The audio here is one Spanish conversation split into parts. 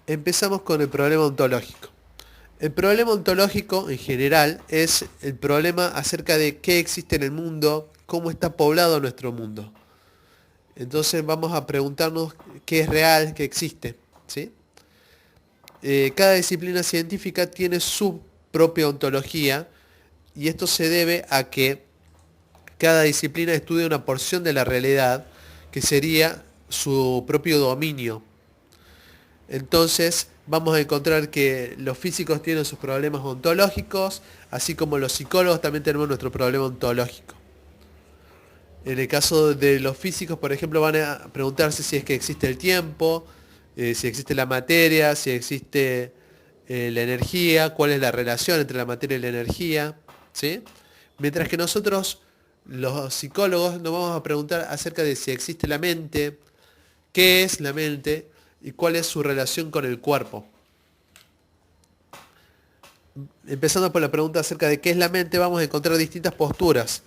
Empezamos con el problema ontológico. El problema ontológico en general es el problema acerca de qué existe en el mundo, cómo está poblado nuestro mundo. Entonces vamos a preguntarnos qué es real, qué existe. ¿Sí? Cada disciplina científica tiene su propia ontología y esto se debe a que cada disciplina estudia una porción de la realidad que sería su propio dominio. Entonces vamos a encontrar que los físicos tienen sus problemas ontológicos, así como los psicólogos también tenemos nuestro problema ontológico. En el caso de los físicos, por ejemplo, van a preguntarse si es que existe el tiempo, si existe la materia, si existe la energía, cuál es la relación entre la materia y la energía, ¿sí? Mientras que nosotros, los psicólogos, nos vamos a preguntar acerca de si existe la mente, qué es la mente y cuál es su relación con el cuerpo. Empezando por la pregunta acerca de qué es la mente, vamos a encontrar distintas posturas.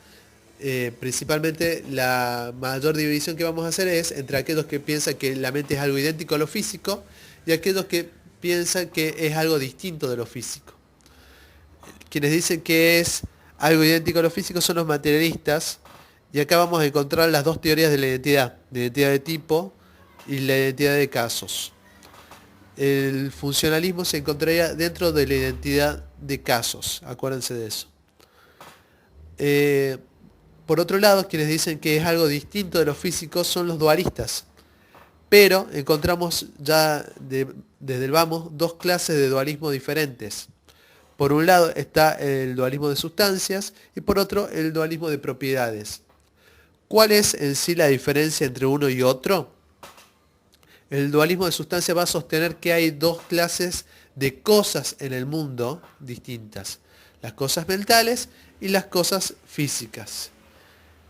Principalmente la mayor división que vamos a hacer es entre aquellos que piensan que la mente es algo idéntico a lo físico y aquellos que piensan que es algo distinto de lo físico. Quienes dicen que es algo idéntico a lo físico son los materialistas y acá vamos a encontrar las dos teorías de la identidad de tipo y la identidad de casos. El funcionalismo se encontraría dentro de la identidad de casos, acuérdense de eso. Por otro lado, quienes dicen que es algo distinto de lo físico son los dualistas, pero encontramos ya desde el vamos dos clases de dualismo diferentes. Por un lado está el dualismo de sustancias y por otro el dualismo de propiedades. ¿Cuál es en sí la diferencia entre uno y otro? El dualismo de sustancia va a sostener que hay dos clases de cosas en el mundo distintas. Las cosas mentales y las cosas físicas.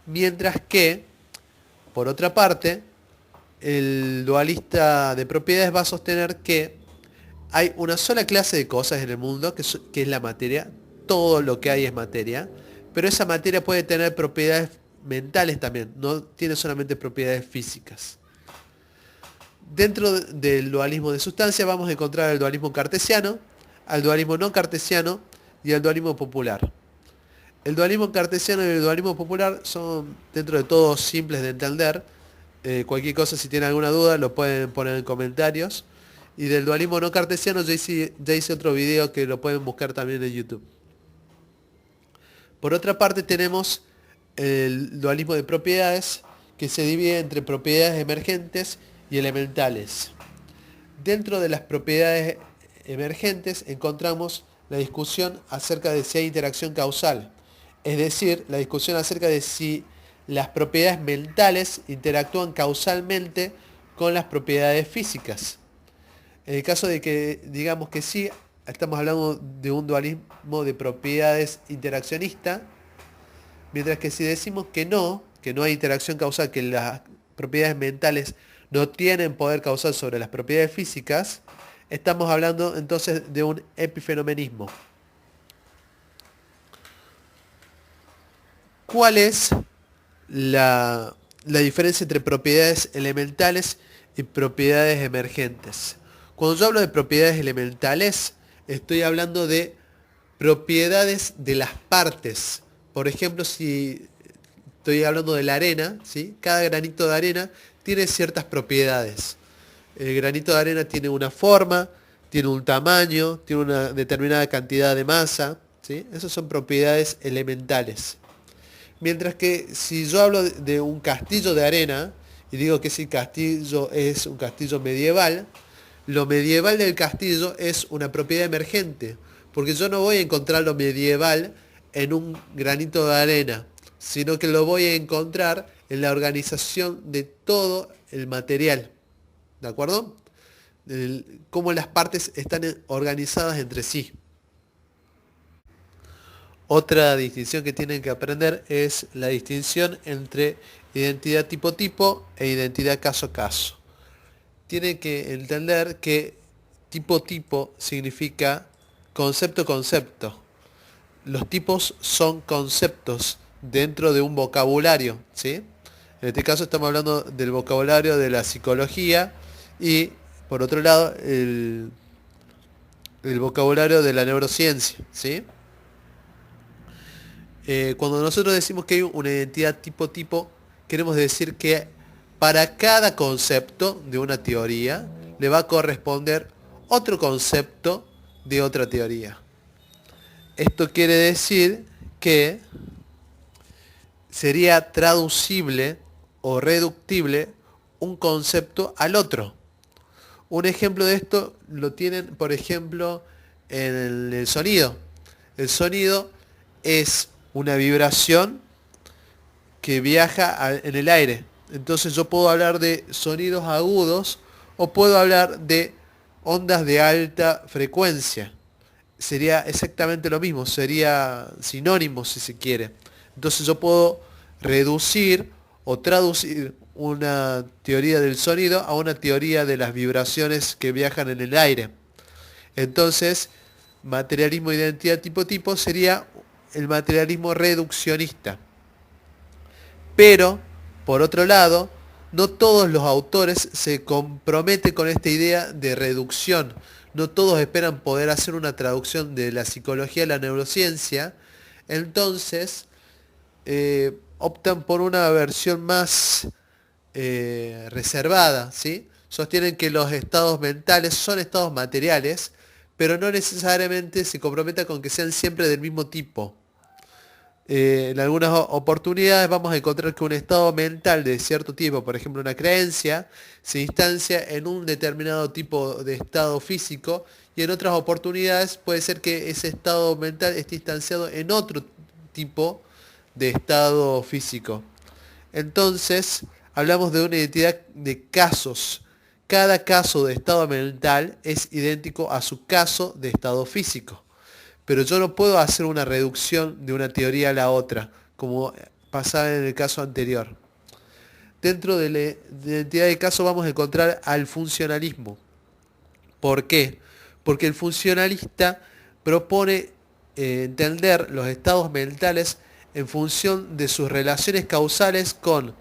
Mientras que, por otra parte, el dualista de propiedades va a sostener que hay una sola clase de cosas en el mundo, que es la materia. Todo lo que hay es materia. Pero esa materia puede tener propiedades mentales también. No tiene solamente propiedades físicas. Dentro del dualismo de sustancia vamos a encontrar el dualismo cartesiano, al dualismo no cartesiano y al dualismo popular. El dualismo cartesiano y el dualismo popular son dentro de todo simples de entender. Cualquier cosa, si tienen alguna duda, lo pueden poner en comentarios. Y del dualismo no cartesiano ya hice otro video que lo pueden buscar también en YouTube. Por otra parte tenemos el dualismo de propiedades, que se divide entre propiedades emergentes y elementales. Dentro de las propiedades emergentes encontramos la discusión acerca de si hay interacción causal, es decir, la discusión acerca de si las propiedades mentales interactúan causalmente con las propiedades físicas. En el caso de que digamos que sí, estamos hablando de un dualismo de propiedades interaccionista, mientras que si decimos que no hay interacción causal, que las propiedades mentales no tienen poder causal sobre las propiedades físicas, estamos hablando entonces de un epifenomenismo. ¿Cuál es la diferencia entre propiedades elementales y propiedades emergentes? Cuando yo hablo de propiedades elementales, estoy hablando de propiedades de las partes. Por ejemplo, si estoy hablando de la arena, ¿sí? Cada granito de arena tiene ciertas propiedades. El granito de arena tiene una forma, tiene un tamaño, tiene una determinada cantidad de masa, ¿sí? Esas son propiedades elementales. Mientras que si yo hablo de un castillo de arena, y digo que ese castillo es un castillo medieval, lo medieval del castillo es una propiedad emergente, porque yo no voy a encontrar lo medieval en un granito de arena, sino que lo voy a encontrar en la organización de todo el material. ¿De acuerdo? Cómo las partes están organizadas entre sí. Otra distinción que tienen que aprender es la distinción entre identidad tipo-tipo e identidad caso-caso. Tienen que entender que tipo-tipo significa concepto-concepto. Los tipos son conceptos dentro de un vocabulario, ¿sí? En este caso estamos hablando del vocabulario de la psicología y por otro lado, el vocabulario de la neurociencia, ¿sí? Cuando nosotros decimos que hay una identidad tipo-tipo, queremos decir que para cada concepto de una teoría le va a corresponder otro concepto de otra teoría. Esto quiere decir que sería traducible o reductible un concepto al otro. Un ejemplo de esto lo tienen, por ejemplo, en el sonido. El sonido es una vibración que viaja en el aire. Entonces yo puedo hablar de sonidos agudos o puedo hablar de ondas de alta frecuencia. Sería exactamente lo mismo, sería sinónimo si se quiere. Entonces yo puedo reducir o traducir una teoría del sonido a una teoría de las vibraciones que viajan en el aire. Entonces, materialismo, identidad tipo-tipo sería el materialismo reduccionista. Pero, por otro lado, no todos los autores se comprometen con esta idea de reducción. No todos esperan poder hacer una traducción de la psicología a la neurociencia. Entonces, optan por una versión más reservada, ¿sí? Sostienen que los estados mentales son estados materiales, pero no necesariamente se comprometen con que sean siempre del mismo tipo. En algunas oportunidades vamos a encontrar que un estado mental de cierto tipo, por ejemplo una creencia, se instancia en un determinado tipo de estado físico y en otras oportunidades puede ser que ese estado mental esté instanciado en otro tipo de estado físico. Entonces, hablamos de una identidad de casos. Cada caso de estado mental es idéntico a su caso de estado físico. Pero yo no puedo hacer una reducción de una teoría a la otra, como pasaba en el caso anterior. Dentro de la identidad de caso vamos a encontrar al funcionalismo. ¿Por qué? Porque el funcionalista propone entender los estados mentales en función de sus relaciones causales con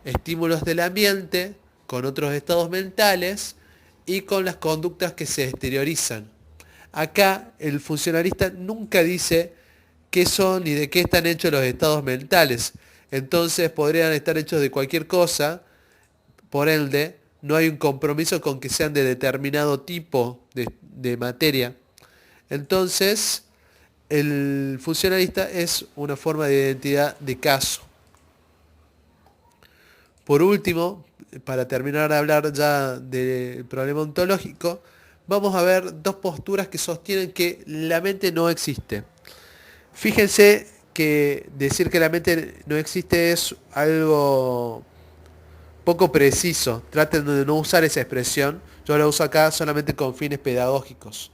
estímulos del ambiente, con otros estados mentales y con las conductas que se exteriorizan. Acá el funcionalista nunca dice qué son ni de qué están hechos los estados mentales. Entonces podrían estar hechos de cualquier cosa, por ende no hay un compromiso con que sean de determinado tipo de materia. Entonces el funcionalista es una forma de identidad de caso. Por último, para terminar de hablar ya del problema ontológico, vamos a ver dos posturas que sostienen que la mente no existe. Fíjense que decir que la mente no existe es algo poco preciso. Traten de no usar esa expresión. Yo la uso acá solamente con fines pedagógicos.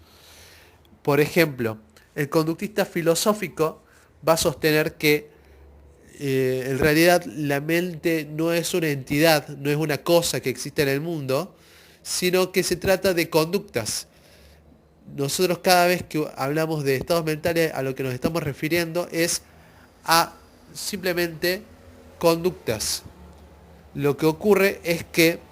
Por ejemplo, el conductista filosófico va a sostener que en realidad la mente no es una entidad, no es una cosa que existe en el mundo, sino que se trata de conductas. Nosotros cada vez que hablamos de estados mentales a lo que nos estamos refiriendo es a simplemente conductas. Lo que ocurre es que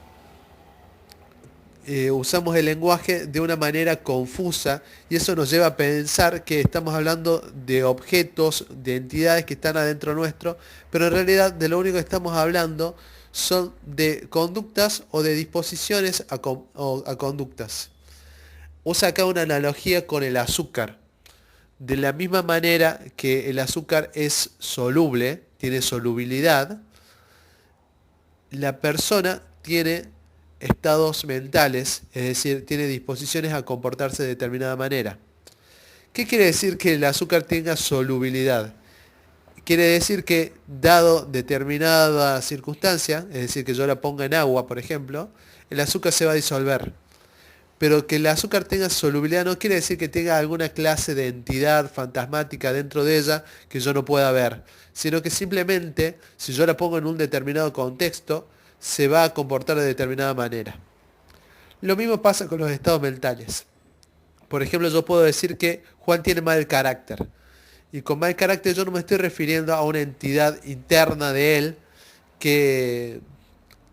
usamos el lenguaje de una manera confusa y eso nos lleva a pensar que estamos hablando de objetos, de entidades que están adentro nuestro, pero en realidad de lo único que estamos hablando son de conductas o de disposiciones a conductas. Usa acá una analogía con el azúcar. De la misma manera que el azúcar es soluble, tiene solubilidad, la persona tiene estados mentales, es decir, tiene disposiciones a comportarse de determinada manera. ¿Qué quiere decir que el azúcar tenga solubilidad? Quiere decir que dado determinada circunstancia, es decir, que yo la ponga en agua, por ejemplo, el azúcar se va a disolver. Pero que el azúcar tenga solubilidad no quiere decir que tenga alguna clase de entidad fantasmática dentro de ella que yo no pueda ver, sino que simplemente, si yo la pongo en un determinado contexto, se va a comportar de determinada manera. Lo mismo pasa con los estados mentales. Por ejemplo, yo puedo decir que Juan tiene mal carácter. Y con mal carácter yo no me estoy refiriendo a una entidad interna de él que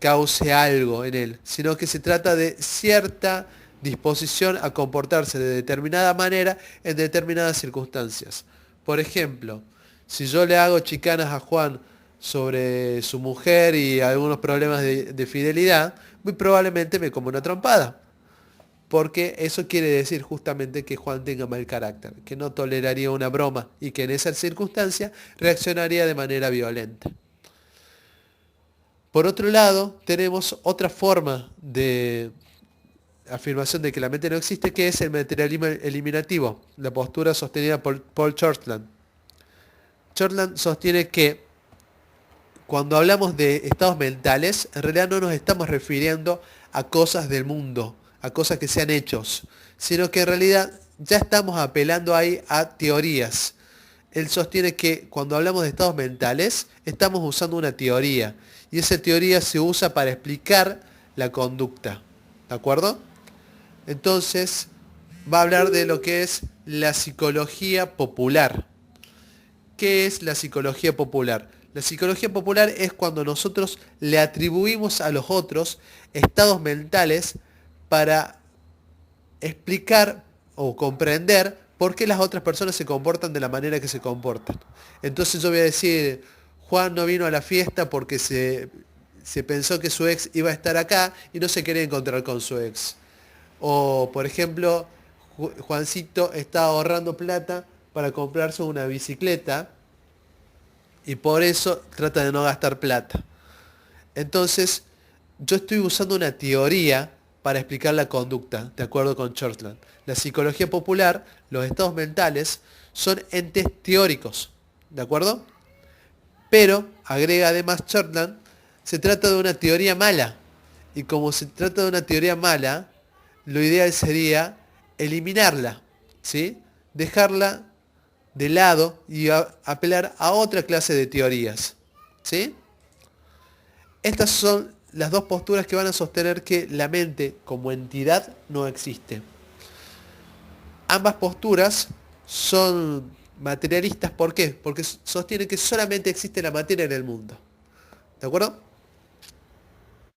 cause algo en él, sino que se trata de cierta disposición a comportarse de determinada manera en determinadas circunstancias. Por ejemplo, si yo le hago chicanas a Juan sobre su mujer y algunos problemas de fidelidad, muy probablemente me como una trompada. Porque eso quiere decir justamente que Juan tenga mal carácter, que no toleraría una broma y que en esa circunstancia reaccionaría de manera violenta. Por otro lado, tenemos otra forma de afirmación de que la mente no existe, que es el materialismo eliminativo, la postura sostenida por Paul Chortland. Chortland sostiene que cuando hablamos de estados mentales, en realidad no nos estamos refiriendo a cosas del mundo, a cosas que sean hechos, sino que en realidad ya estamos apelando ahí a teorías. Él sostiene que cuando hablamos de estados mentales, estamos usando una teoría, y esa teoría se usa para explicar la conducta. ¿De acuerdo? Entonces, va a hablar de lo que es la psicología popular. ¿Qué es la psicología popular? La psicología popular es cuando nosotros le atribuimos a los otros estados mentales para explicar o comprender por qué las otras personas se comportan de la manera que se comportan. Entonces yo voy a decir, Juan no vino a la fiesta porque se pensó que su ex iba a estar acá y no se quería encontrar con su ex. O, por ejemplo, Juancito está ahorrando plata para comprarse una bicicleta y por eso trata de no gastar plata. Entonces, yo estoy usando una teoría para explicar la conducta, de acuerdo con Chortland. La psicología popular, los estados mentales, son entes teóricos, ¿de acuerdo? Pero, agrega además Chortland, se trata de una teoría mala. Y como se trata de una teoría mala, lo ideal sería eliminarla, ¿sí? Dejarla de lado y apelar a otra clase de teorías, ¿sí? Estas son las dos posturas que van a sostener que la mente como entidad no existe. Ambas posturas son materialistas, ¿por qué? Porque sostienen que solamente existe la materia en el mundo. ¿De acuerdo?